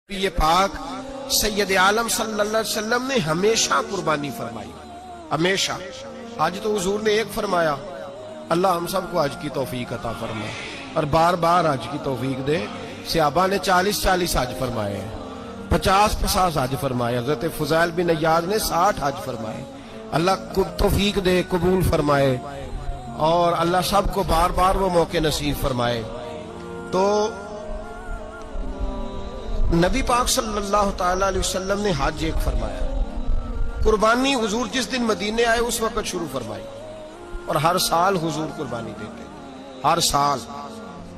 یہ پاک سید عالم صلی اللہ علیہ وسلم نے ہمیشہ قربانی فرمائی، ہمیشہ۔ آج تو حضور نے ایک فرمایا، اللہ ہم سب کو حج کی توفیق عطا فرمائے اور بار بار حج کی توفیق دے۔ صحابہ نے 40 حج فرمائے ہیں، 50 حج فرمائے، حضرت فضیل بن عیاض نے 60 حج فرمائے۔ اللہ توفیق دے، قبول فرمائے اور اللہ سب کو بار بار وہ موقع نصیب فرمائے۔ تو نبی پاک صلی اللہ تعالی علیہ وسلم نے حج ایک فرمایا، قربانی حضور جس دن مدینے آئے اس وقت شروع فرمائی، اور ہر سال حضور قربانی دیتے، ہر سال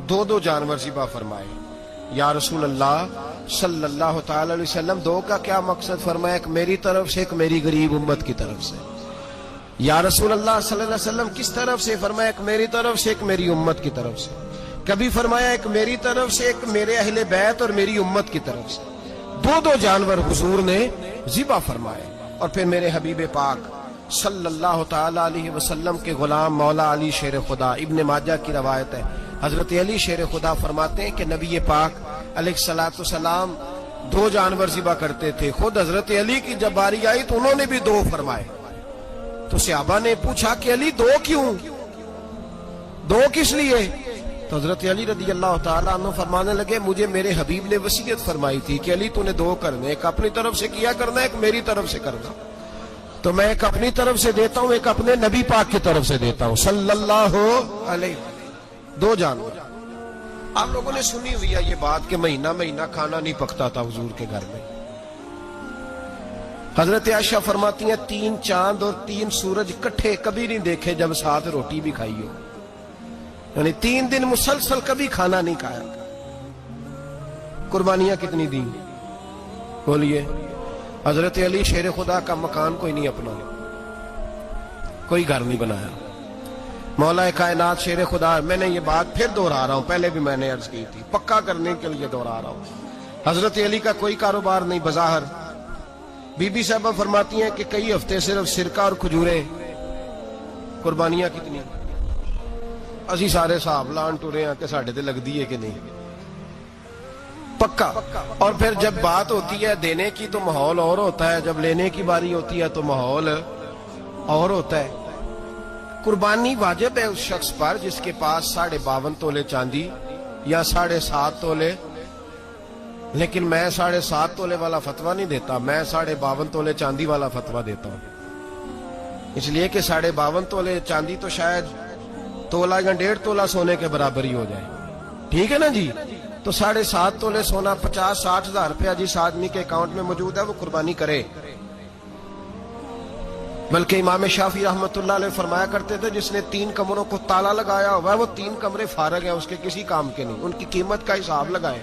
2 جانور ذبح فرمائے۔ یا رسول اللہ صلی اللہ تعالی علیہ وسلم 2 کا کیا مقصد فرمایا؟ ایک میری طرف سے، ایک میری غریب امت کی طرف سے۔ یا رسول اللہ صلی اللہ علیہ وسلم کس طرف سے فرمایا؟ ایک میری طرف سے، ایک میری امت کی طرف سے۔ کبھی فرمایا ایک میری طرف سے، ایک میرے اہل بیت اور میری امت کی طرف سے۔ 2 جانور حضور نے ذبح فرمائے، اور پھر میرے حبیب پاک صلی اللہ تعالی علیہ وسلم کے غلام مولا علی شیر خدا، ابن ماجہ کی روایت ہے، حضرت علی شیر خدا فرماتے ہیں کہ نبی پاک علیہ الصلوۃ والسلام 2 جانور ذبح کرتے تھے۔ خود حضرت علی کی جب باری آئی تو انہوں نے بھی 2 فرمائے۔ تو صحابہ نے پوچھا کہ علی 2 کیوں؟ 2 کس لیے؟ تو حضرت علی رضی اللہ تعالیٰ عنہ فرمانے لگے، مجھے میرے حبیب نے وصیت فرمائی تھی کہ علی تو نے 2 کرنے، ایک اپنی طرف سے کیا کرنا، ایک میری طرف سے کرنا۔ تو میں ایک اپنی طرف سے دیتا ہوں، ایک اپنے نبی پاک کی طرف سے دیتا ہوں صلی اللہ علیہ وسلم۔ 2 جانور۔ آپ لوگوں نے سنی ہوئی ہے یہ بات کہ مہینہ کھانا نہیں پکتا تھا حضور کے گھر میں۔ حضرت عائشہ فرماتی ہیں 3 چاند اور 3 سورج کٹھے کبھی نہیں دیکھے جب ساتھ روٹی بھی کھائی ہو، یعنی 3 دن مسلسل کبھی کھانا نہیں کھایا۔ قربانیاں کتنی دیں؟ بولیے۔ حضرت علی شیر خدا کا مکان کوئی نہیں اپنا، کوئی گھر نہیں بنایا۔ مولا کائنات شیر خدا، میں نے یہ بات پھر دوہرا رہا ہوں، پہلے بھی میں نے عرض کی تھی، پکا کرنے کے لیے دوہرا رہا ہوں۔ حضرت علی کا کوئی کاروبار نہیں بظاہر۔ بی بی صاحبہ فرماتی ہیں کہ کئی ہفتے صرف سرکہ اور کھجورے۔ قربانیاں کتنی؟ اسی سارے صاحب لان ٹورے ہیں کہ ساڑھے تے لگ دیئے کہ نہیں، پکا۔ اور پھر جب بات ہوتی ہے دینے کی تو ماحول اور ہوتا ہے، جب لینے کی باری ہوتی ہے تو ماحول اور ہوتا ہے۔ قربانی واجب ہے اس شخص پر جس کے پاس 52.5 تولے چاندی یا 7.5 تولے، لیکن میں 7.5 تولے والا فتویٰ نہیں دیتا، میں 52.5 تولے چاندی والا فتویٰ دیتا ہوں، اس لیے کہ 52.5 تولے چاندی تو شاید تولہ یا 1.5 تولہ سونے کے برابر ہی ہو جائے، ٹھیک ہے نا جی؟ تو 7.5 تولے سونا 50-60 ہزار روپیہ جس آدمی کے اکاؤنٹ میں موجود ہے وہ قربانی کرے۔ بلکہ امام شافعی رحمۃ اللہ علیہ فرمایا کرتے تھے جس نے 3 کمروں کو تالا لگایا ہوا ہے وہ 3 کمرے فارغ ہیں، اس کے کسی کام کے نہیں، ان کی قیمت کا حساب لگائے۔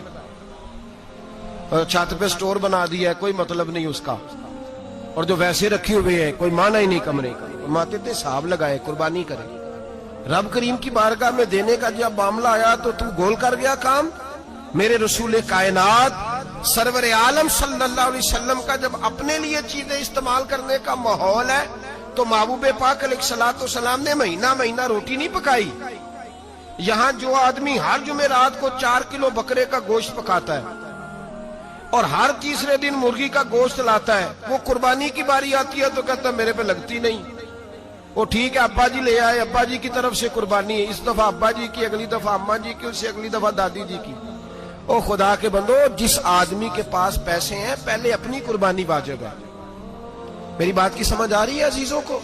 اور چھت پہ سٹور بنا دیا ہے، کوئی مطلب نہیں اس کا، اور جو ویسے رکھی ہوئے ہیں کوئی معنی ہی نہیں کمرے کا، فرماتے تھے حساب لگائے، قربانی کرے۔ رب کریم کی بارگاہ میں دینے کا جب معاملہ آیا تو تو گول کر گیا کام۔ میرے رسول کائنات سرور عالم صلی اللہ علیہ وسلم کا جب اپنے لیے چیزیں استعمال کرنے کا ماحول ہے تو محبوب پاک علیہ الصلوۃ والسلام نے مہینہ روٹی نہیں پکائی۔ یہاں جو آدمی ہر جمعرات کو 4 کلو بکرے کا گوشت پکاتا ہے اور ہر تیسرے دن مرغی کا گوشت لاتا ہے، وہ قربانی کی باری آتی ہے تو کہتا ہے میرے پہ لگتی نہیں۔ وہ ٹھیک ہے ابا جی لے آئے، ابا جی کی طرف سے قربانی ہے، اس دفعہ ابا جی کی، اگلی دفعہ اماں جی کی، اس سے اگلی دفعہ دادی جی کی۔ او خدا کے بندو، جس آدمی کے پاس پیسے ہیں پہلے اپنی قربانی واجب ہے۔ میری بات کی سمجھ آ رہی ہے عزیزوں کو؟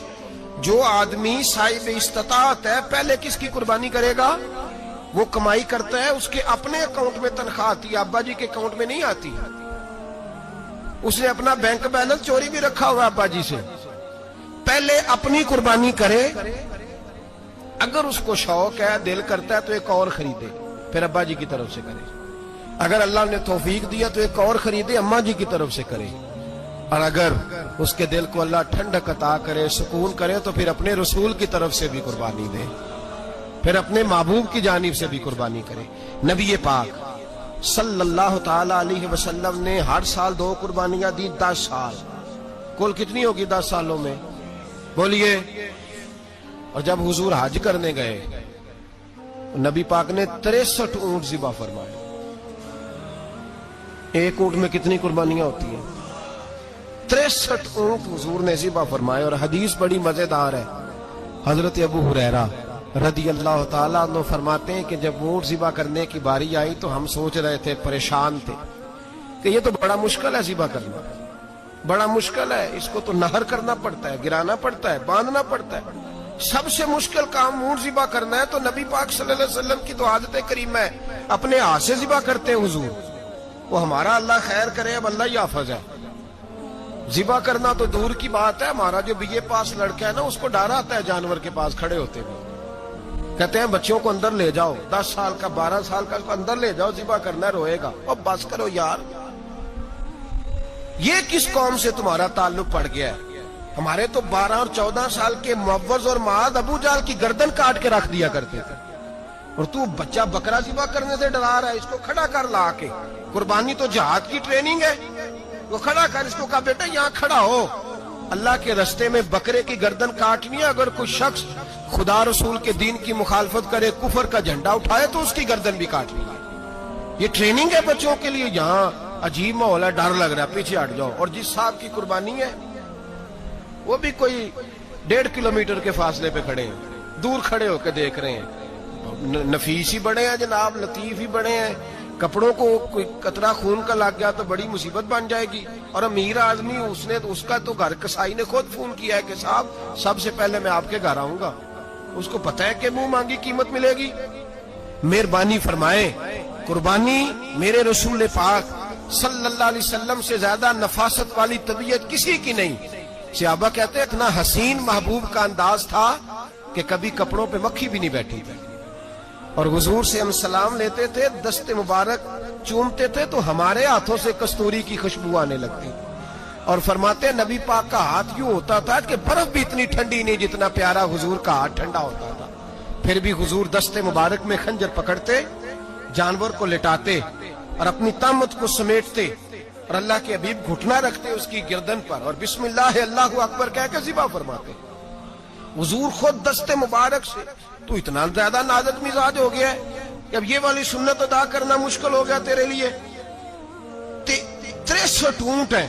جو آدمی صاحب استطاعت ہے پہلے کس کی قربانی کرے گا؟ وہ کمائی کرتا ہے، اس کے اپنے اکاؤنٹ میں تنخواہ آتی ہے، ابا جی کے اکاؤنٹ میں نہیں آتی۔ اس نے اپنا بینک بیلنس چوری بھی رکھا ہوا ابا جی سے۔ پہلے اپنی قربانی کرے، اگر اس کو شوق ہے، دل کرتا ہے تو ایک اور خریدے، پھر ابا جی کی طرف سے کرے۔ اگر اللہ نے توفیق دیا تو ایک اور خریدے، اماں جی کی طرف سے کرے، اور اگر اس کے دل کو اللہ ٹھنڈک عطا کرے، سکون کرے تو پھر اپنے رسول کی طرف سے بھی قربانی دے، پھر اپنے محبوب کی جانب سے بھی قربانی کرے۔ نبی پاک صلی اللہ تعالی علیہ وسلم نے ہر سال 2 قربانیاں دی، 10 سال، کل کتنی ہوگی 10 سالوں میں؟ بولیے۔ اور جب حضور حج کرنے گئے نبی پاک نے 63 اونٹ ذبح فرمائے، ایک اونٹ میں کتنی قربانیاں ہوتی ہیں؟ 63 اونٹ حضور نے ذبح فرمائے. اور حدیث بڑی مزیدار ہے. حضرت ابو ہریرہ رضی اللہ تعالیٰ عنہ فرماتے ہیں کہ جب اونٹ ذبح کرنے کی باری آئی تو ہم سوچ رہے تھے، پریشان تھے کہ یہ تو بڑا مشکل ہے ذبح کرنا، بڑا مشکل ہے، اس کو تو نہر کرنا پڑتا ہے، گرانا پڑتا ہے، باندھنا پڑتا ہے. سب سے مشکل کام اونٹ ذبح کرنا ہے. تو نبی پاک صلی اللہ علیہ وسلم کی تو عادت کریمہ ہے، اپنے ہاتھ سے ذبح کرتے ہیں حضور. وہ ہمارا اللہ خیر کرے، اب اللہ ہی حافظ ہے. ذبح کرنا تو دور کی بات ہے. ہمارا جو BA پاس لڑکا ہے نا، اس کو ڈر آتا ہے جانور کے پاس کھڑے ہوتے ہوئے. کہتے ہیں بچوں کو اندر لے جاؤ، 10 سال کا 12 سال کا، اس کو اندر لے جاؤ، ذبح کرنا ہے، روئے گا. اور بس کرو یار، یہ کس قوم سے تمہارا تعلق پڑ گیا ہے؟ ہمارے تو 12 اور 14 سال کے معوذ اور معاذ ابو جہل کی گردن کاٹ کے رکھ دیا کرتے تھے. اور تو بچہ بکرا ذبح کرنے سے ڈرا رہا ہے. اس کو کھڑا کر لا کے. قربانی تو جہاد کی ٹریننگ ہے. وہ کھڑا کر، اس کو کہا بیٹا یہاں کھڑا ہو، اللہ کے رستے میں بکرے کی گردن کاٹنی ہے. اگر کوئی شخص خدا رسول کے دین کی مخالفت کرے، کفر کا جھنڈا اٹھائے، تو اس کی گردن بھی کاٹنی ہے. یہ ٹریننگ ہے بچوں کے لیے. یہاں عجیب ماحول ہے، ڈر لگ رہا ہے، پیچھے ہٹ جاؤ. اور جس صاحب کی قربانی ہے وہ بھی کوئی 1.5 کلومیٹر کے فاصلے پہ کھڑے ہیں، دور کھڑے ہو کے دیکھ رہے ہیں. نفیس ہی بڑے ہیں جناب، لطیف ہی بڑے ہیں. کپڑوں کو کوئی قطرہ خون کا لگ گیا تو بڑی مصیبت بن جائے گی. اور امیر آدمی، اس کا تو گھر کسائی نے خود فون کیا ہے کہ صاحب سب سے پہلے میں آپ کے گھر آؤں گا. اس کو پتہ ہے کہ منہ مانگی قیمت ملے گی. مہربانی فرمائے، قربانی میرے رسول پاک صلی اللہ علیہ وسلم سے زیادہ نفاست والی طبیعت کسی کی نہیں. صحابہ کہتے ہیں اتنا حسین محبوب کا انداز تھا کہ کبھی کپڑوں پہ مکھی بھی نہیں بیٹھی تھی. اور حضور سے ہم سلام لیتے تھے، دست مبارک چومتے تھے تو ہمارے ہاتھوں سے کستوری کی خوشبو آنے لگتی. اور فرماتے ہیں نبی پاک کا ہاتھ یوں ہوتا تھا کہ برف بھی اتنی ٹھنڈی نہیں جتنا پیارا حضور کا ہاتھ ٹھنڈا ہوتا تھا. پھر بھی حضور دست مبارک میں خنجر پکڑتے، جانور کو لٹاتے اور اپنی طامت کو سمیٹتے، اور اللہ کے حبیب گھٹنا رکھتے اس کی گردن پر، اور بسم اللہ اللہ اکبر کہہ کے ذبح فرماتے. حضور خود دست مبارک سے. تو اتنا زیادہ نازک مزاج ہو گیا ہے کہ اب یہ والی سنت ادا کرنا مشکل ہو گیا تیرے لیے. 63 اونٹ ہیں.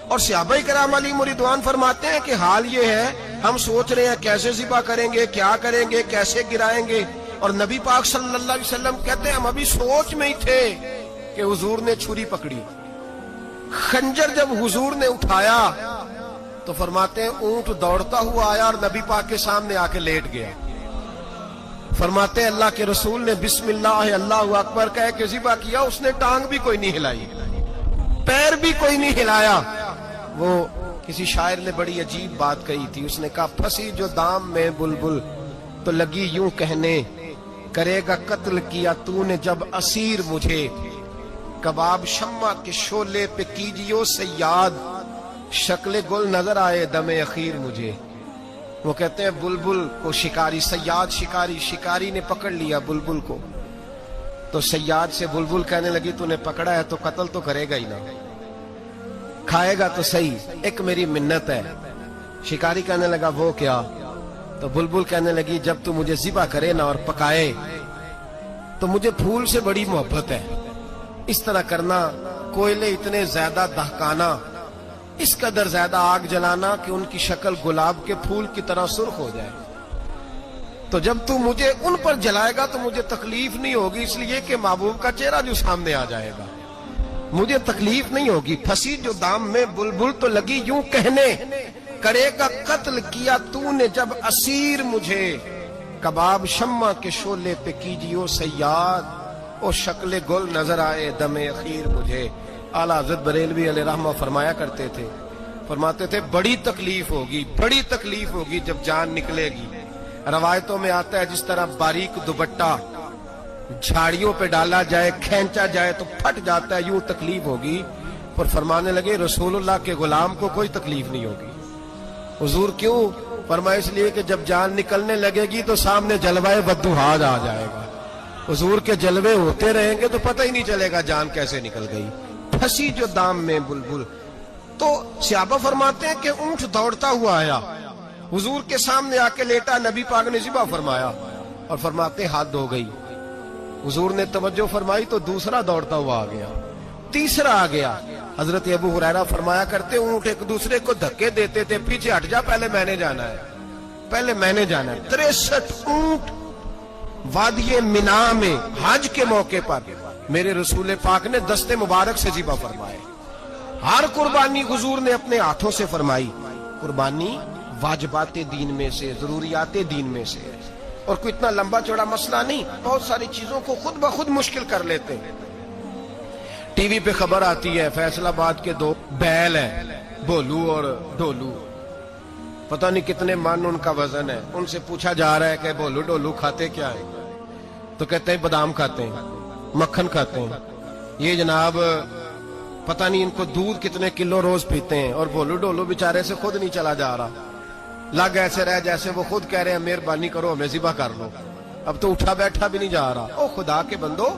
اور صحابہ کرام علیہم رضوان فرماتے ہیں کہ حال یہ ہے، ہم سوچ رہے ہیں کیسے ذبح کریں گے، کیا کریں گے، کیسے گرائیں گے. اور نبی پاک صلی اللہ علیہ وسلم کہتے ہیں ہم ابھی سوچ میں ہی تھے کہ حضور نے چھری پکڑی. خنجر جب حضور نے اٹھایا تو فرماتے ہیں اونٹ دوڑتا ہوا آیا اور نبی پاک کے سامنے آ کے لیٹ گیا. فرماتے ہیں اللہ کے رسول نے بسم اللہ اللہ اکبر کہہ کے ذبح کیا. اس نے ٹانگ بھی کوئی نہیں ہلائی، پیر بھی کوئی نہیں ہلایا. وہ کسی شاعر نے بڑی عجیب بات کہی تھی. اس نے کہا پھنسی جو دام میں بلبل تو لگی یوں کہنے، کرے گا قتل کیا تو نے جب اسیر مجھے، کباب شمع کے شعلے پہ کیجیو صیاد، شکل گل نظر آئے دم اخیر مجھے. وہ کہتے ہیں بلبل کو شکاری، صیاد شکاری نے پکڑ لیا بلبل کو. تو صیاد سے بلبل کہنے لگی تو نے پکڑا ہے تو قتل تو کرے گا ہی نا، کھائے گا تو صحیح، ایک میری منت ہے. شکاری کہنے لگا وہ کیا؟ تو بلبل کہنے لگی جب تو مجھے ذبح کرے نا اور پکائے تو مجھے پھول سے بڑی محبت ہے. اس طرح کرنا، کوئلے اتنے زیادہ دہکانا، اس قدر زیادہ آگ جلانا کہ ان کی شکل گلاب کے پھول کی طرح سرخ ہو جائے. تو جب تو مجھے ان پر جلائے گا تو مجھے تکلیف نہیں ہوگی، اس لیے کہ محبوب کا چہرہ جو سامنے آ جائے گا مجھے تکلیف نہیں ہوگی. پھنسی جو دام میں بلبل تو لگی یوں کہنے، کرے گا قتل کیا تو نے جب اسیر مجھے، کباب شمع کے شعلے پہ کیجیو صیاد، او شکل گل نظر آئے دم اخیر مجھے. اعلیٰ حضرت بریلوی علیہ رحمہ فرمایا کرتے تھے، فرماتے تھے بڑی تکلیف ہوگی جب جان نکلے گی. روایتوں میں آتا ہے جس طرح باریک دوپٹہ جھاڑیوں پہ ڈالا جائے، کھینچا جائے تو پھٹ جاتا ہے، یوں تکلیف ہوگی. پر فرمانے لگے رسول اللہ کے غلام کو کوئی تکلیف نہیں ہوگی. حضور کیوں؟ فرمایا اس لیے کہ جب جان نکلنے لگے گی تو سامنے جلوہ بدوحاد آ جائے گا. حضور کے جلوے ہوتے رہیں گے تو پتہ ہی نہیں چلے گا جان کیسے نکل گئی. پھنسی جو دام میں بلبل. تو صحابہ فرماتے ہیں کہ اونٹ دوڑتا ہوا آیا، حضور کے سامنے آ کے لیٹا، نبی پاک نے ذبح فرمایا اور فرماتے حد ہو گئی. حضور نے توجہ فرمائی تو دوسرا دوڑتا ہوا آ گیا. تیسرا آ گیا. حضرت ابو ہریرہ فرمایا کرتے اونٹ ایک دوسرے کو دھکے دیتے تھے, پیچھے ہٹ جا, پہلے میں نے جانا ہے, پہلے میں نے جانا ہے. 63 اونٹ وادی مینا میں حج کے موقع پر میرے رسول پاک نے دست مبارک سے ذبح فرمائے. ہر قربانی حضور نے اپنے ہاتھوں سے فرمائی. قربانی واجبات دین میں سے, ضروریات دین میں سے, اور کوئی اتنا لمبا چوڑا مسئلہ نہیں. بہت ساری چیزوں کو خود بخود مشکل کر لیتے ہیں. ٹی وی پہ خبر آتی ہے فیصل آباد کے 2 بیل ہیں, بولو اور ڈولو, پتہ نہیں کتنے من ان کا وزن ہے. ان سے پوچھا جا رہا ہے کہ بولو ڈولو کھاتے کیا ہے, تو کہتے ہیں بادام کھاتے ہیں, مکھن کھاتے ہیں. یہ جناب پتہ نہیں ان کو دودھ کتنے کلو روز پیتے ہیں, اور بولو ڈولو بیچارے سے خود نہیں چلا جا رہا. لگ ایسے رہ جیسے وہ خود کہہ رہے ہیں مہربانی کرو ہمیں ذبح کر لو, اب تو اٹھا بیٹھا بھی نہیں جا رہا. او خدا کے بندو,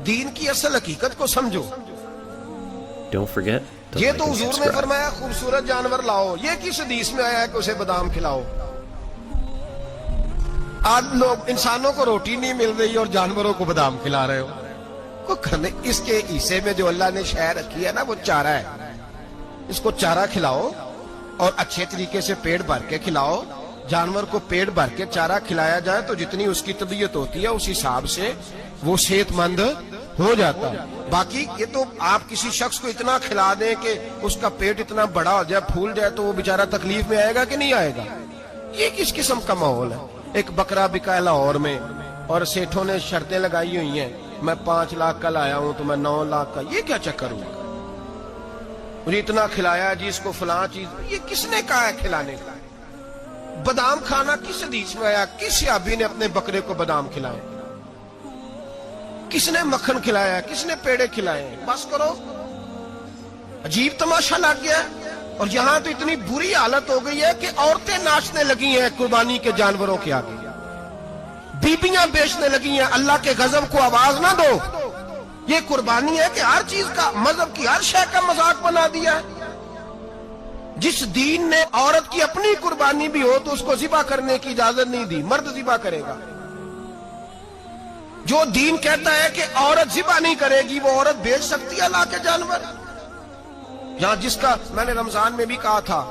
دین کی اصل حقیقت کو سمجھو. یہ تو حضور نے فرمایا خوبصورت جانور لاؤ, یہ کس حدیث میں آیا ہے کہ اسے بادام کھلاؤ؟ آج لوگ انسانوں کو روٹی نہیں مل رہی اور جانوروں کو بادام کھلا رہے ہو. اس کے حصے میں جو اللہ نے شے رکھی ہے نا, وہ چارہ ہے. اس کو چارہ کھلاؤ اور اچھے طریقے سے پیٹ بھر کے کھلاؤ. جانور کو پیٹ بھر کے چارہ کھلایا جائے تو جتنی اس کی طبیعت ہوتی ہے اس حساب سے وہ صحت مند ہو جاتا ہے. باقی یہ تو آپ کسی شخص کو اتنا کھلا دیں کہ اس کا پیٹ اتنا بڑا ہو جائے, پھول جائے, تو وہ بیچارہ تکلیف میں آئے گا کہ نہیں آئے گا؟ یہ کس قسم کا ماحول ہے؟ ایک بکرا بکا لاہور میں, اور سیٹھوں نے شرطیں لگائی ہوئی ہیں, میں 5 لاکھ کا لایا ہوں تو میں 9 لاکھ کا. یہ کیا چکر ہوا؟ مجھے اتنا کھلایا جی اس کو فلاں چیز. یہ کس نے کہا ہے کھلانے کا؟ بادام کھانا کس حدیث میں آیا؟ کس صحابی نے اپنے بکرے کو بادام کھلائے؟ کس نے مکھن کھلایا؟ کس نے پیڑے کھلائے؟ بس کرو, عجیب تماشا لگ گیا. اور یہاں تو اتنی بری حالت ہو گئی ہے کہ عورتیں ناچنے لگی ہیں قربانی کے جانوروں کے آگے, بیبیاں بیچنے لگی ہیں. اللہ کے غضب کو آواز نہ دو. یہ قربانی ہے کہ ہر چیز کا, مذہب کی ہر شے کا مذاق بنا دیا ہے. جس دین نے عورت کی اپنی قربانی بھی ہو تو اس کو ذبح کرنے کی اجازت نہیں دی, مرد ذبح کرے گا. جو دین کہتا ہے کہ عورت ذبح نہیں کرے گی, وہ عورت بیچ سکتی ہے اللہ کے جانور. یہاں جس کا میں نے رمضان میں بھی کہا تھا,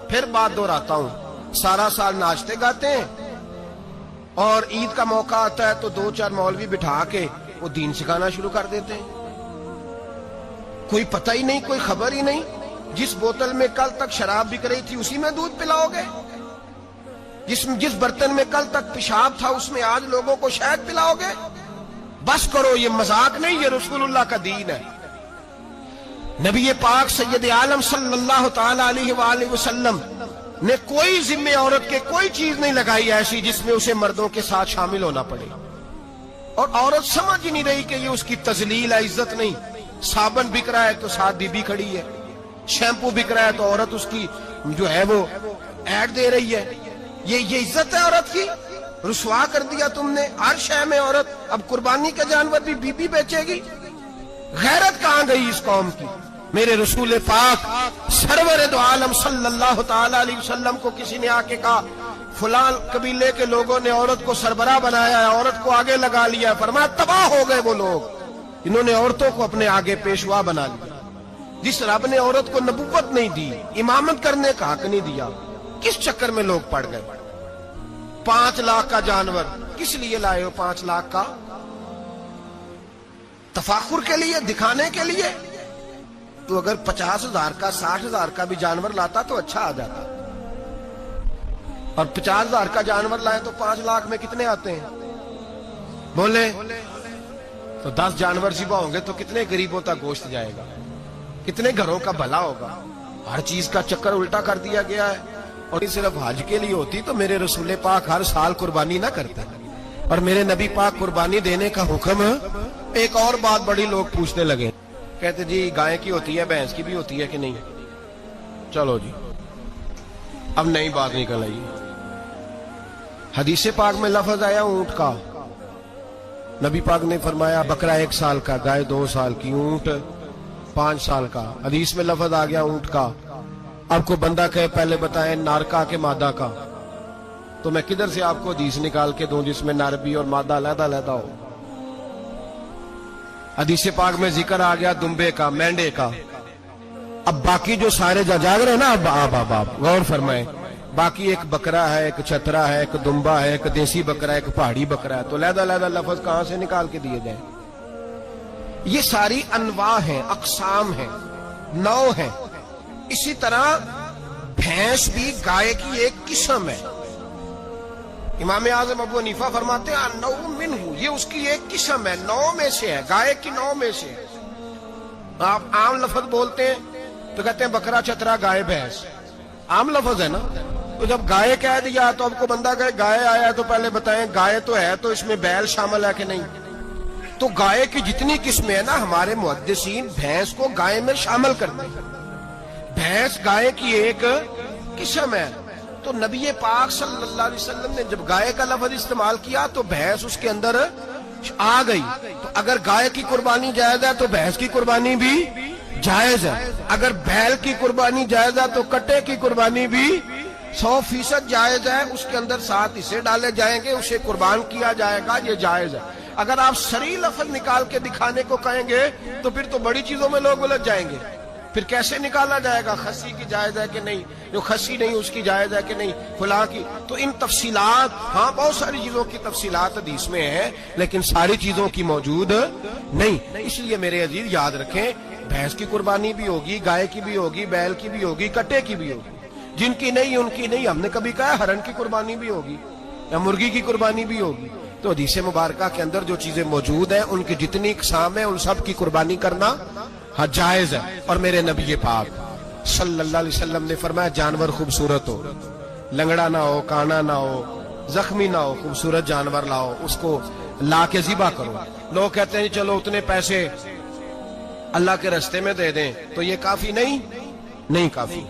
پھر بات دہراتا ہوں, سارا سال ناچتے گاتے ہیں, اور عید کا موقع آتا ہے تو 2-4 مولوی بٹھا کے وہ دین سکھانا شروع کر دیتے ہیں. کوئی پتہ ہی نہیں, کوئی خبر ہی نہیں. جس بوتل میں کل تک شراب بک رہی تھی اسی میں دودھ پلاؤ گے؟ جس برتن میں کل تک پیشاب تھا اس میں آج لوگوں کو شہد پلاؤ گے؟ بس کرو, یہ مذاق نہیں, یہ رسول اللہ کا دین ہے. نبی پاک سید عالم صلی اللہ تعالی علیہ وآلہ وسلم نے کوئی ذمہ عورت کے کوئی چیز نہیں لگائی ایسی جس میں اسے مردوں کے ساتھ شامل ہونا پڑے. اور عورت سمجھ ہی نہیں رہی کہ یہ اس کی تذلیل ہے, عزت نہیں. صابن بک رہا ہے تو ساتھ بی بی کھڑی ہے, شیمپو بک رہا ہے تو عورت اس کی جو ہے وہ ایڈ دے رہی ہے. یہ عزت ہے عورت کی؟ رسوا کر دیا تم نے ہر شے میں عورت. اب قربانی کے جانور بھی بی بی بیچے گی؟ غیرت کہاں گئی اس قوم کی؟ میرے رسول پاک سرور دو عالم صلی اللہ تعالی علیہ وسلم کو کسی نے آ کے کہا فلاں قبیلے کے لوگوں نے عورت کو سربراہ بنایا ہے, عورت کو آگے لگا لیا. فرمایا تباہ ہو گئے وہ لوگ, انہوں نے عورتوں کو اپنے آگے پیشوا بنا لیا. جس رب نے عورت کو نبوت نہیں دی, امامت کرنے کا حق نہیں دیا, کس چکر میں لوگ پڑ گئے؟ 5 لاکھ کا جانور کس لیے لائے ہو؟ 5 لاکھ کا تفاخر کے لیے, دکھانے کے لیے؟ تو اگر 50,000 کا 60,000 کا بھی جانور لاتا تو اچھا آ جاتا. اور 50,000 کا جانور لائے تو 5 لاکھ میں کتنے آتے ہیں بولے؟ تو 10 جانور ذبح ہوں گے تو کتنے غریبوں تک گوشت جائے گا, کتنے گھروں کا بھلا ہوگا. ہر چیز کا چکر الٹا کر دیا گیا ہے. اور یہ صرف حج کے لیے ہوتی تو میرے رسول پاک ہر سال قربانی نہ کرتے, اور میرے نبی پاک قربانی دینے کا حکم. ایک اور بات بڑی لوگ پوچھنے لگے, کہتے جی گائے کی ہوتی ہے, بھینس کی بھی ہوتی ہے کہ نہیں؟ چلو جی اب نئی بات نکل آئی. حدیث پاک میں لفظ آیا اونٹ کا, نبی پاک نے فرمایا بکرا 1 سال کا, گائے 2 سال کی, اونٹ 5 سال کا. حدیث میں لفظ آ گیا اونٹ کا. آپ کو بندہ کہے پہلے بتائیں نر کا کہ مادہ کا, تو میں کدھر سے آپ کو حدیث نکال کے دوں جس میں نر بھی اور مادہ علیحدہ علیحدہ ہو؟ حدیث پاک میں ذکر آ گیا دمبے کا، مینڈے کا. اب باقی جو سارے جاگ رہے ہیں نا، اب غور فرمائیں، باقی ایک بکرا ہے، ایک چترا ہے، ایک دمبا ہے، ایک دیسی بکرا ہے، ایک پہاڑی بکرا ہے، تو علیحدہ لفظ کہاں سے نکال کے دیے جائیں؟ یہ ساری انواع ہیں، اقسام ہیں، نوع ہیں. اسی طرح بھینس بھی گائے کی ایک قسم ہے. امام اعظم ابو حنیفہ فرماتے ہیں نوع منہ، یہ اس کی ایک قسم ہے، نوع میں سے ہے، گائے کی نوع میں سے ہے. آپ عام لفظ بولتے ہیں تو کہتے ہیں بکرا چترا گائے بھینس، عام لفظ ہے نا. تو جب گائے کہہ دیا تو اب کو بندہ کہے گائے آیا تو پہلے بتائیں گائے تو ہے تو اس میں بیل شامل ہے کہ نہیں؟ تو گائے کی جتنی قسمیں ہیں نا، ہمارے محدثین بھینس کو گائے میں شامل کرتے ہیں. بھینس گائے کی ایک قسم ہے. تو نبی پاک صلی اللہ علیہ وسلم نے جب گائے کا لفظ استعمال کیا تو بھینس اس کے اندر آ گئی. تو اگر گائے کی قربانی جائز ہے تو بھینس کی قربانی بھی جائز ہے. اگر بیل کی قربانی جائز ہے تو کٹے کی قربانی بھی 100% جائز ہے. اس کے اندر 7 حصے ڈالے جائیں گے، اسے قربان کیا جائے گا، یہ جائز ہے. اگر آپ صریح لفظ نکال کے دکھانے کو کہیں گے تو پھر تو بڑی چیزوں میں لوگ الجھ جائیں گے. پھر کیسے نکالا جائے گا خسی کی جائز ہے کہ نہیں، جو خسی نہیں اس کی جائز ہے کہ نہیں، فلاں کی. تو ان تفصیلات، ہاں بہت ساری چیزوں کی تفصیلات حدیث میں ہیں لیکن ساری چیزوں کی موجود نہیں. اس لیے میرے عزیز یاد رکھیں، بھینس کی قربانی بھی ہوگی، گائے کی بھی ہوگی، بیل کی بھی ہوگی، کٹے کی بھی ہوگی. جن کی نہیں ان کی نہیں. ہم نے کبھی کہا ہرن کی قربانی بھی ہوگی یا مرغی کی قربانی بھی ہوگی. تو حدیث مبارکہ کے اندر جو چیزیں موجود ہیں ان کی جتنی اقسام ہیں ان سب کی قربانی کرنا ہاں جائز ہے. اور میرے نبی پاک صلی اللہ علیہ وسلم نے فرمایا جانور خوبصورت ہو، لنگڑا نہ ہو، کانا نہ ہو، زخمی نہ ہو، خوبصورت جانور لاؤ، اس کو لا کے ذبح کرو. لوگ کہتے ہیں چلو اتنے پیسے اللہ کے راستے میں دے دیں، تو یہ کافی نہیں کافی.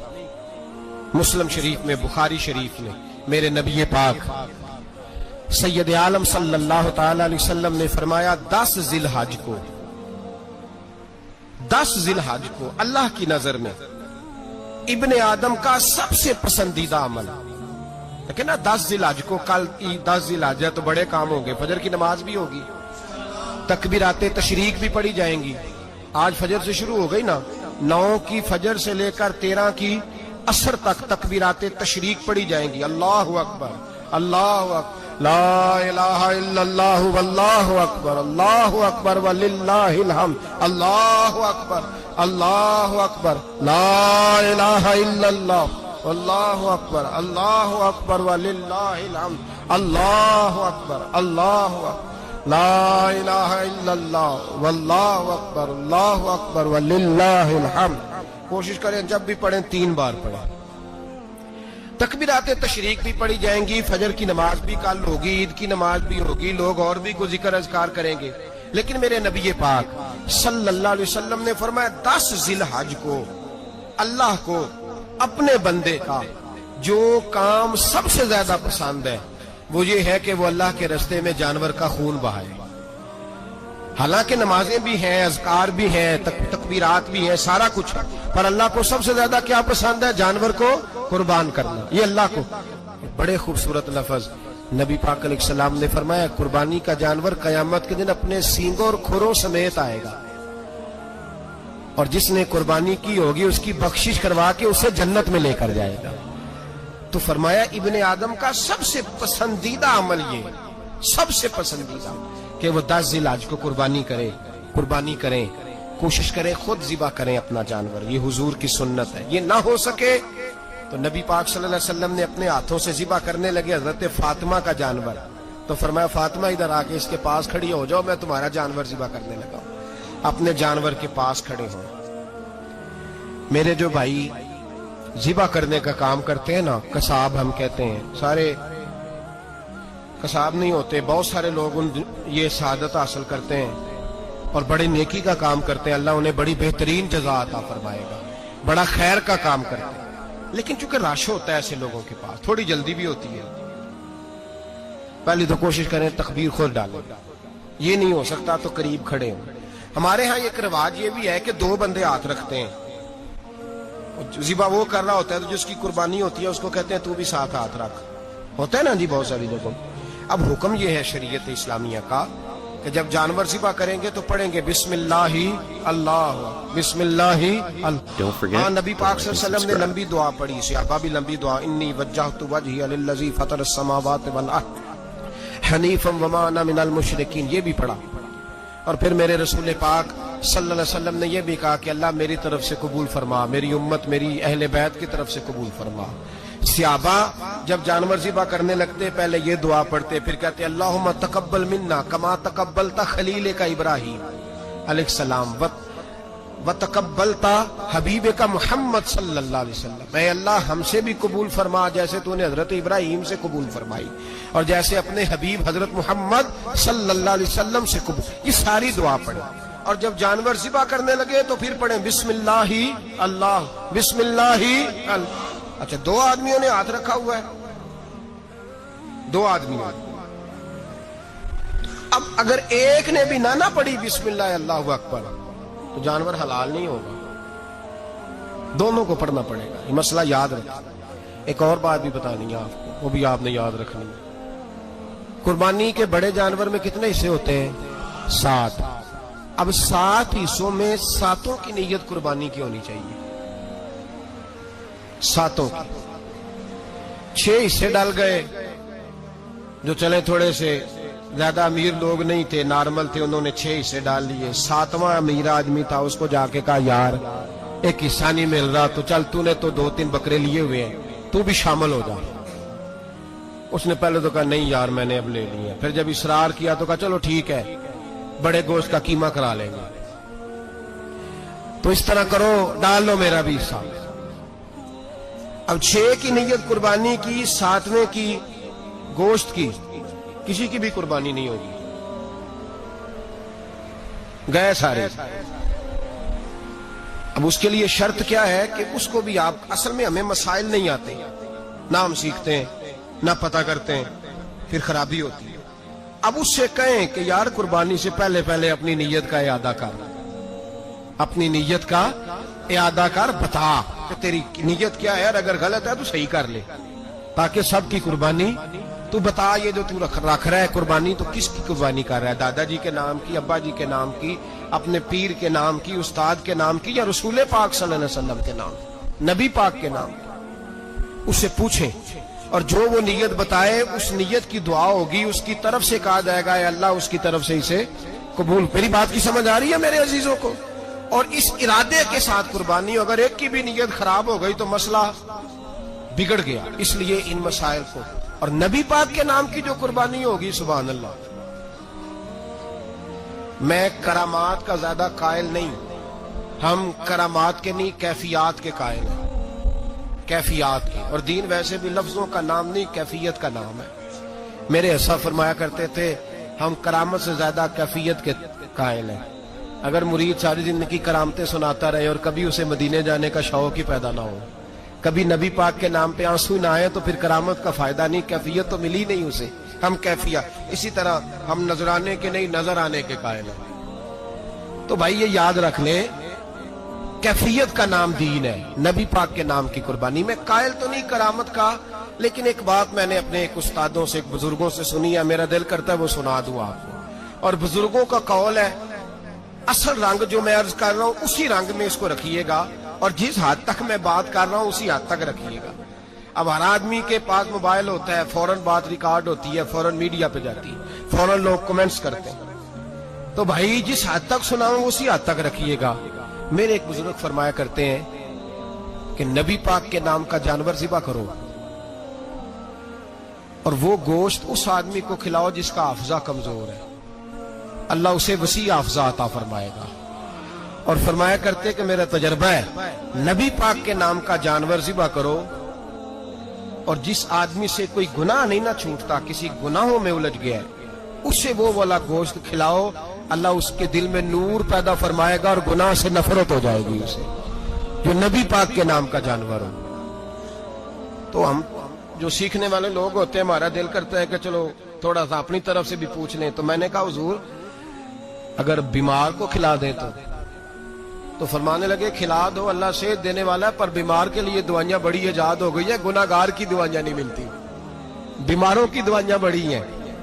مسلم شریف میں، بخاری شریف میں میرے نبی پاک سید عالم صلی اللہ تعالی علیہ وسلم نے فرمایا 10 ذی الحج کو اللہ کی نظر میں ابن آدم کا سب سے پسندیدہ عمل. لیکن نا 10 ذی الحج کو، کل 10 ذی الحج ہے تو بڑے کام ہوں گے. فجر کی نماز بھی ہوگی، تکبیرات تشریق بھی پڑھی جائیں گی. آج فجر سے شروع ہو گئی نا، 9 کی فجر سے لے کر 13 کی عصر تک تکبیرات تشریق پڑھی جائیں گی. اللہ اکبر، اللہ اکبر، لا الہ الا اللہ واللہ اکبر، اللہ اکبر وللہ الحمد، اللہ اکبر، اللہ اکبر، لا الہ الا اللہ واللہ اکبر، اللہ اکبر وللہ الحمد، اللہ اکبر، اللہ اکبر، لا الہ الا اللہ واللہ اکبر، اللہ اکبر وللہ الحمد. کوشش کریں جب بھی پڑھیں 3 بار پڑھیں. تکبیرات تشریق بھی پڑھی جائیں گی. فجر کی نماز بھی کل ہوگی، عید کی نماز بھی ہوگی، لوگ اور بھی کوئی ذکر اذکار کریں گے. لیکن میرے نبی پاک صلی اللہ علیہ وسلم نے فرمایا 10 ذی الحج کو اللہ کو اپنے بندے کا جو کام سب سے زیادہ پسند ہے وہ یہ ہے کہ وہ اللہ کے راستے میں جانور کا خون بہائے. حالانکہ نمازیں بھی ہیں، اذکار بھی ہیں، تکبیرات بھی ہیں، سارا کچھ ہے، پر اللہ کو سب سے زیادہ کیا پسند ہے؟ جانور کو قربان کرنا. یہ اللہ کو بڑے خوبصورت لفظ نبی پاک علیہ السلام نے فرمایا قربانی کا جانور قیامت کے دن اپنے سینگوں اور کھروں سمیت آئے گا، اور جس نے قربانی کی ہوگی اس کی بخشش کروا کے اسے جنت میں لے کر جائے گا. تو فرمایا ابن آدم کا سب سے پسندیدہ عمل یہ، سب سے پسندیدہ، کہ وہ 10 ذی الحج کو قربانی کریں، کوشش کریں خود ذبح کریں اپنا جانور. یہ حضور کی سنت ہے. یہ نہ ہو سکے تو نبی پاک صلی اللہ علیہ وسلم نے اپنے ہاتھوں سے ذبح کرنے لگے حضرت فاطمہ کا جانور. تو فرمایا فاطمہ ادھر آ کے اس کے پاس کھڑی ہو جاؤ، میں تمہارا جانور ذبح کرنے لگا. اپنے جانور کے پاس کھڑے ہوں. میرے جو بھائی ذبح کرنے کا کام کرتے ہیں نا، قصاب ہم کہتے ہیں، سارے قصاب نہیں ہوتے، بہت سارے لوگ یہ سعادت حاصل کرتے ہیں اور بڑی نیکی کا کام کرتے ہیں. اللہ انہیں بڑی بہترین جزا عطا فرمائے گا، بڑا خیر کا کام کرتے ہیں. لیکن چونکہ رش ہوتا ہے ایسے لوگوں کے پاس، تھوڑی جلدی بھی ہوتی ہے. پہلی تو کوشش کریں تکبیر خود ڈالیں، یہ نہیں ہو سکتا تو قریب کھڑے ہوں. ہمارے ہاں ایک رواج یہ بھی ہے کہ 2 بندے ہاتھ رکھتے ہیں. ذبح وہ کر رہا ہوتا ہے تو جس کی قربانی ہوتی ہے اس کو کہتے ہیں تو بھی ساتھ ہاتھ رکھ. ہوتا ہے نا جی بہت ساری جگہوں. اب حکم یہ ہے شریعت اسلامیہ کا کہ جب جانور ذبح کریں گے تو پڑھیں گے بسم اللہ اللہ، بسم اللہ اللہ۔ ہاں نبی پاک صلی اللہ علیہ وسلم نے لمبی دعا پڑھی، صحابہ بھی لمبی دعا، انی وجہت وجہی للذی فطر السماوات والارض حنیفا وما انا من المشرکین، یہ بھی پڑھا۔ اور پھر میرے رسول پاک صلی اللہ علیہ وسلم نے یہ بھی کہا کہ اللہ میری طرف سے قبول فرما، میری امت میری اہل بیت کی طرف سے قبول فرما۔ صحابہ جب جانور ذبح کرنے لگتے پہلے یہ دعا پڑھتے، پھر کہتے اللہم تقبل منا کما تقبلت خلیل کا ابراہیم علیہ السلام وتقبلت حبیب کا محمد صلی اللہ علیہ وسلم، اے اللہ ہم سے بھی قبول فرما جیسے تو نے حضرت ابراہیم سے قبول فرمائی اور جیسے اپنے حبیب حضرت محمد صلی اللہ علیہ وسلم سے قبول۔ یہ ساری دعا پڑھیں، اور جب جانور ذبح کرنے لگے تو پھر پڑھیں بسم اللہ اللہ، بسم اللہ اللہ۔ اچھا دو آدمیوں نے ہاتھ رکھا ہوا ہے، دو آدمیوں، اب اگر ایک نے بھی نہ پڑھی بسم اللہ اللہ اکبر تو جانور حلال نہیں ہوگا، دونوں کو پڑھنا پڑے گا۔ یہ مسئلہ یاد رکھیں۔ ایک اور بات بھی بتانی ہے آپ کو، وہ بھی آپ نے یاد رکھنی ہے۔ قربانی کے بڑے جانور میں کتنے حصے ہوتے ہیں؟ 7۔ اب 7 حصوں میں 7 کی نیت قربانی کی ہونی چاہیے، 7 کی۔ 6 حصے ڈال گئے، جو چلے تھوڑے سے زیادہ امیر لوگ نہیں تھے، نارمل تھے، انہوں نے 6 حصے ڈال لیے۔ 7واں امیر آدمی تھا، اس کو جا کے کہا یار ایک حصہ نہیں مل رہا، تو چل تو نے تو 2-3 بکرے لیے ہوئے ہیں، تو بھی شامل ہو جا۔ اس نے پہلے تو کہا نہیں یار میں نے اب لے لیے، پھر جب اصرار کیا تو کہا چلو ٹھیک ہے بڑے گوشت کا قیمہ کرا لیں گے۔ تو اس طرح کرو، ڈال لو میرا بھی حصہ۔ اب 6 کی نیت قربانی کی، 7ویں کی گوشت کی، کسی کی بھی قربانی نہیں ہوگی، گئے سارے۔ اب اس کے لیے شرط کیا ہے کہ اس کو بھی آپ، اصل میں ہمیں مسائل نہیں آتے، نہ ہم سیکھتے ہیں نہ پتہ کرتے ہیں، پھر خرابی ہوتی ہے۔ اب اس سے کہیں کہ یار قربانی سے پہلے اپنی نیت کا اعادہ کر، اپنی نیت کا اعادہ کر، بتا کہ تیری نیت کیا ہے، اور اگر غلط ہے تو صحیح کر لے، تاکہ سب کی قربانی تو بتا۔ یہ جو تو رکھ رہا ہے قربانی، تو کس کی قربانی کر رہا ہے؟ دادا جی کے نام کی، ابا جی کے نام کی، اپنے پیر کے نام کی، استاد کے نام کی، یا رسول پاک صلی اللہ علیہ وسلم کے نام، نبی پاک کے نام کی؟ اس سے پوچھیں، اور جو وہ نیت بتائے اس نیت کی دعا ہوگی، اس کی طرف سے کہا جائے گا اے اللہ اس کی طرف سے اسے قبول۔ میری بات کی سمجھ آ رہی ہے میرے عزیزوں کو؟ اور اس ارادے کے ساتھ قربانی، اگر ایک کی بھی نیت خراب ہو گئی تو مسئلہ بگڑ گیا۔ اس لیے ان مسائل کو، اور نبی پاک کے نام کی جو قربانی ہوگی، سبحان اللہ۔ میں کرامات کا زیادہ قائل نہیں، ہم کرامات کے نہیں کیفیات کے قائل ہیں، کیفیات کی۔ اور دین ویسے بھی لفظوں کا نام نہیں، کیفیت کا نام ہے۔ میرے ایسا فرمایا کرتے تھے ہم کرامت سے زیادہ کیفیت کے قائل ہیں۔ اگر مرید ساری زندگی کرامتیں سناتا رہے اور کبھی اسے مدینے جانے کا شوق ہی پیدا نہ ہو، کبھی نبی پاک کے نام پہ آنسو نہ آئے، تو پھر کرامت کا فائدہ نہیں، کیفیت تو ملی نہیں اسے، ہم کیفیت۔ اسی طرح ہم نظرانے کے نہیں نظر آنے کے قائل ہیں۔ تو بھائی یہ یاد رکھ لیں، کیفیت کا نام دین ہے، نبی پاک کے نام کی قربانی۔ میں قائل تو نہیں کرامت کا، لیکن ایک بات میں نے اپنے ایک استادوں سے، ایک بزرگوں سے سنی ہے، میرا دل کرتا ہے وہ سنا دوں آپ کو۔ اور بزرگوں کا قول ہے اصل رنگ جو میں عرض کر رہا ہوں اسی رنگ میں اس کو رکھیے گا، اور جس حد تک میں بات کر رہا ہوں اسی حد تک رکھیے گا۔ اب ہر آدمی کے پاس موبائل ہوتا ہے، فوراً بات ریکارڈ ہوتی ہے، فوراً میڈیا پہ جاتی ہے، فوراً لوگ کمنٹس کرتے ہیں۔ تو بھائی جس حد تک سناؤں اسی حد تک رکھیے گا۔ میرے ایک بزرگ فرمایا کرتے ہیں کہ نبی پاک کے نام کا جانور ذبح کرو، اور وہ گوشت اس آدمی کو کھلاؤ جس کا حافظہ کمزور ہے، اللہ اسے وسیع حافظہ عطا فرمائے گا۔ اور فرمایا کرتے کہ میرا تجربہ ہے، نبی پاک کے نام کا جانور ذبح کرو، اور جس آدمی سے کوئی گناہ نہیں نہ چھوٹتا، کسی گناہوں میں الجھ گیا ہے، اسے وہ والا گوشت کھلاؤ، اللہ اس کے دل میں نور پیدا فرمائے گا اور گناہ سے نفرت ہو جائے گی اسے، جو نبی پاک کے نام کا جانور ہو۔ تو ہم جو سیکھنے والے لوگ ہوتے ہیں، ہمارا دل کرتا ہے کہ چلو تھوڑا سا اپنی طرف سے بھی پوچھ لیں۔ تو میں نے کہا حضور اگر بیمار کو کھلا دیں تو فرمانے لگے کھلا دو، اللہ صحت دینے والا ہے، پر بیمار کے لیے دوائیاں بڑی ایجاد ہو گئی ہے، گناہگار کی دوائیاں نہیں ملتی، بیماروں کی دوائیاں بڑی ہیں۔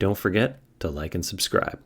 Don't forget to like and subscribe.